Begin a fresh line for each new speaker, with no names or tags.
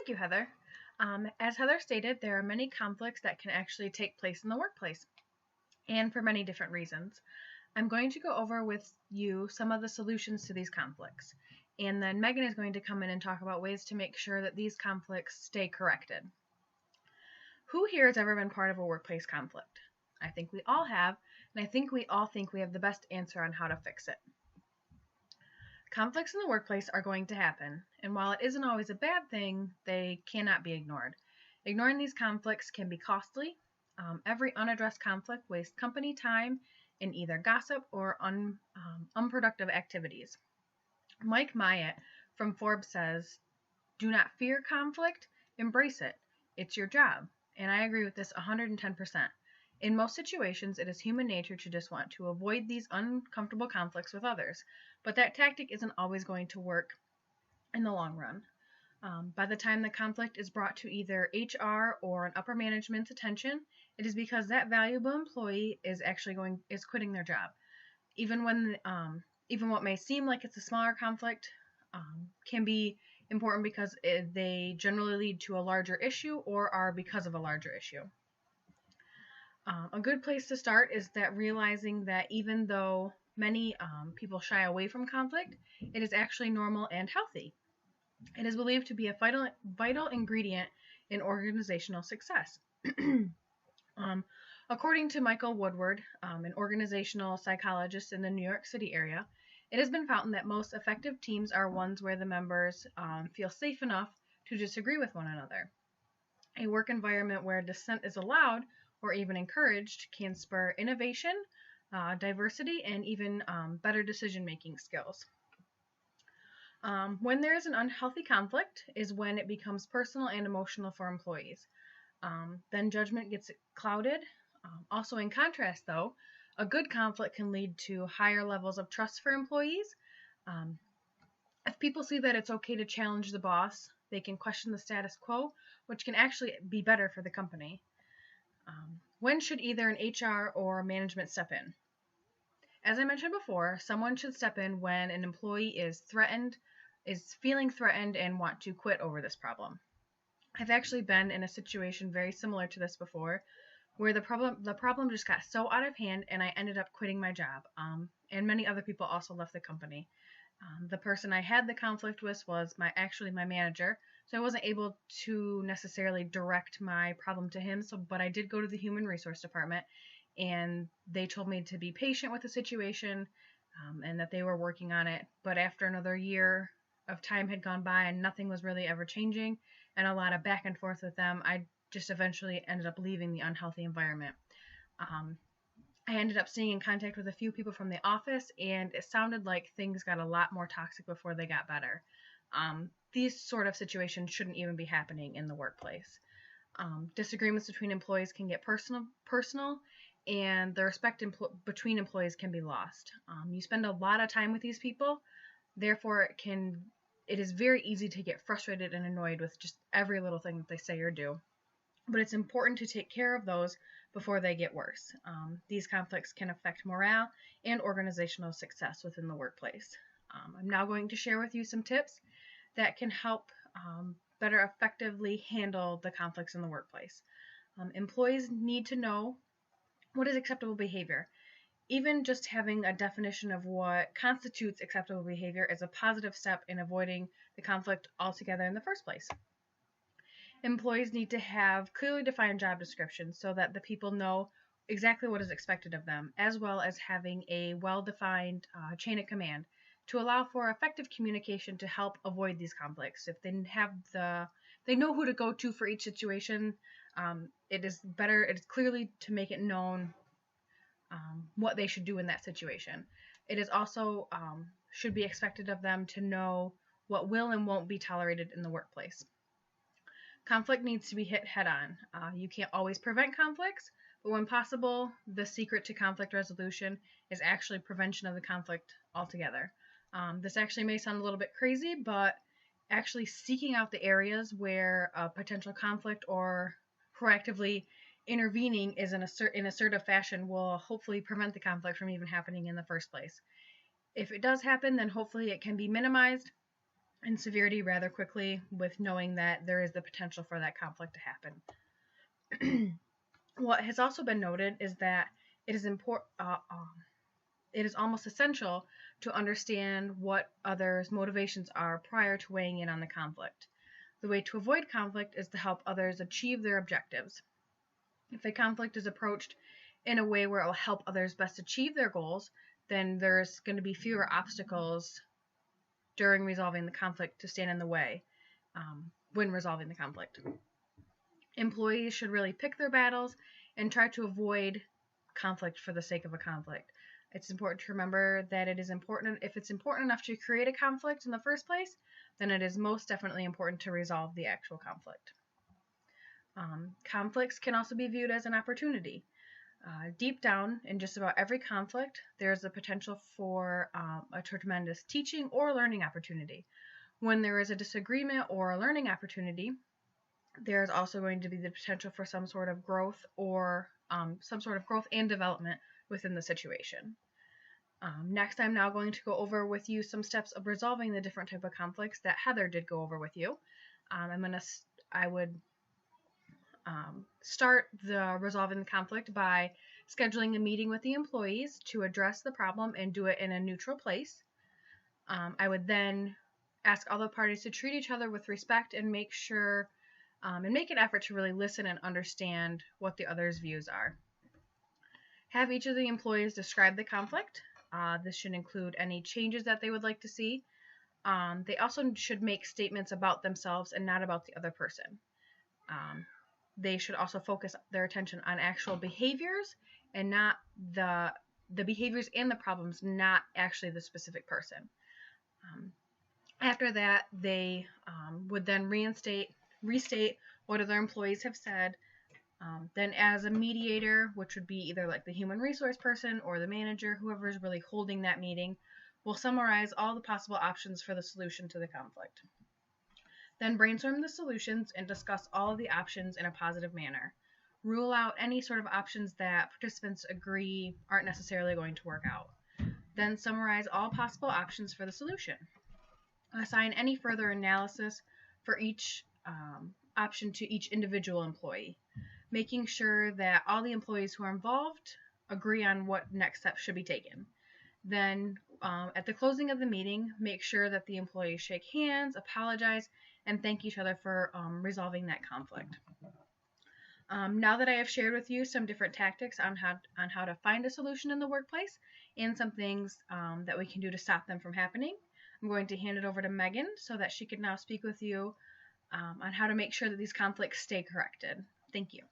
Thank you, Heather. As Heather stated, there are many conflicts that can actually take place in the workplace, and for many different reasons. I'm going to go over with you some of the solutions to these conflicts, and then Megan is going to come in and talk about ways to make sure that these conflicts stay corrected. Who here has ever been part of a workplace conflict? I think we all have, and I think we all think we have the best answer on how to fix it. Conflicts in the workplace are going to happen, and while it isn't always a bad thing, they cannot be ignored. Ignoring these conflicts can be costly. Every unaddressed conflict wastes company time in either gossip or unproductive activities. Mike Myatt from Forbes says, "Do not fear conflict, embrace it. It's your job." And I agree with this 110%. In most situations, it is human nature to just want to avoid these uncomfortable conflicts with others, but that tactic isn't always going to work in the long run. By the time the conflict is brought to either HR or an upper management's attention, it is because that valuable employee is quitting their job. Even what may seem like it's a smaller conflict can be important because they generally lead to a larger issue or are because of a larger issue. A good place to start is that realizing that even though many people shy away from conflict, it is actually normal and healthy. It is believed to be a vital ingredient in organizational success. According to Michael Woodward, an organizational psychologist in the New York City area, it has been found that most effective teams are ones where the members feel safe enough to disagree with one another. A work environment where dissent is allowed or even encouraged can spur innovation, diversity, and even better decision-making skills. When there is an unhealthy conflict is when it becomes personal and emotional for employees. Then judgment gets clouded. Also, in contrast, though, a good conflict can lead to higher levels of trust for employees. If people see that it's okay to challenge the boss, they can question the status quo, which can actually be better for the company. When should either an HR or management step in? As I mentioned before, someone should step in when an employee is feeling threatened and want to quit over this problem. I've actually been in a situation very similar to this before, where the problem just got so out of hand and I ended up quitting my job. And many other people also left the company. The person I had the conflict with was my manager, so I wasn't able to necessarily direct my problem to him. But I did go to the human resource department, and they told me to be patient with the situation, and that they were working on it. But after another year of time had gone by and nothing was really ever changing, and a lot of back and forth with them, I just eventually ended up leaving the unhealthy environment. I ended up staying in contact with a few people from the office, and it sounded like things got a lot more toxic before they got better. These sort of situations shouldn't even be happening in the workplace. Disagreements between employees can get personal, and the respect between employees can be lost. You spend a lot of time with these people, therefore it is very easy to get frustrated and annoyed with just every little thing that they say or do. But it's important to take care of those before they get worse. These conflicts can affect morale and organizational success within the workplace. I'm now going to share with you some tips that can help better effectively handle the conflicts in the workplace. Employees need to know what is acceptable behavior. Even just having a definition of what constitutes acceptable behavior is a positive step in avoiding the conflict altogether in the first place. Employees need to have clearly defined job descriptions so that the people know exactly what is expected of them, as well as having a well-defined chain of command to allow for effective communication to help avoid these conflicts. If they know who to go to for each situation, it is clearly to make it known what they should do in that situation. It is also should be expected of them to know what will and won't be tolerated in the workplace. Conflict needs to be hit head-on. You can't always prevent conflicts, but when possible, the secret to conflict resolution is actually prevention of the conflict altogether. This actually may sound a little bit crazy, but actually seeking out the areas where a potential conflict or proactively intervening is in assertive fashion will hopefully prevent the conflict from even happening in the first place. If it does happen, then hopefully it can be minimized, in severity rather quickly, with knowing that there is the potential for that conflict to happen. What has also been noted is that it is it is almost essential to understand what others' motivations are prior to weighing in on the conflict. The way to avoid conflict is to help others achieve their objectives. If a conflict is approached in a way where it will help others best achieve their goals, then there's going to be fewer obstacles during resolving the conflict to stand in the way when resolving the conflict. Employees should really pick their battles and try to avoid conflict for the sake of a conflict. It's important to remember that it is important, if it's important enough to create a conflict in the first place, then it is most definitely important to resolve the actual conflict. Conflicts can also be viewed as an opportunity. Deep down in just about every conflict, there's the potential for a tremendous teaching or learning opportunity. When there is a disagreement or a learning opportunity, there's also going to be the potential for some sort of growth or some sort of growth and development within the situation. Next, I'm now going to go over with you some steps of resolving the different type of conflicts that Heather did go over with you. I would start the resolving the conflict by scheduling a meeting with the employees to address the problem and do it in a neutral place. I would then ask all the parties to treat each other with respect and make an effort to really listen and understand what the other's views are. Have each of the employees describe the conflict. This should include any changes that they would like to see. They also should make statements about themselves and not about the other person. They should also focus their attention on actual behaviors and not the behaviors and the problems, not actually the specific person. After that, they would then restate what other employees have said. Then as a mediator, which would be either like the human resource person or the manager, whoever is really holding that meeting, will summarize all the possible options for the solution to the conflict. Then brainstorm the solutions and discuss all of the options in a positive manner. Rule out any sort of options that participants agree aren't necessarily going to work out. Then summarize all possible options for the solution. Assign any further analysis for each option to each individual employee, making sure that all the employees who are involved agree on what next steps should be taken. Then at the closing of the meeting, make sure that the employees shake hands, apologize, and thank each other for resolving that conflict. Now that I have shared with you some different tactics on how to find a solution in the workplace and some things that we can do to stop them from happening, I'm going to hand it over to Megan so that she can now speak with you on how to make sure that these conflicts stay corrected. Thank you.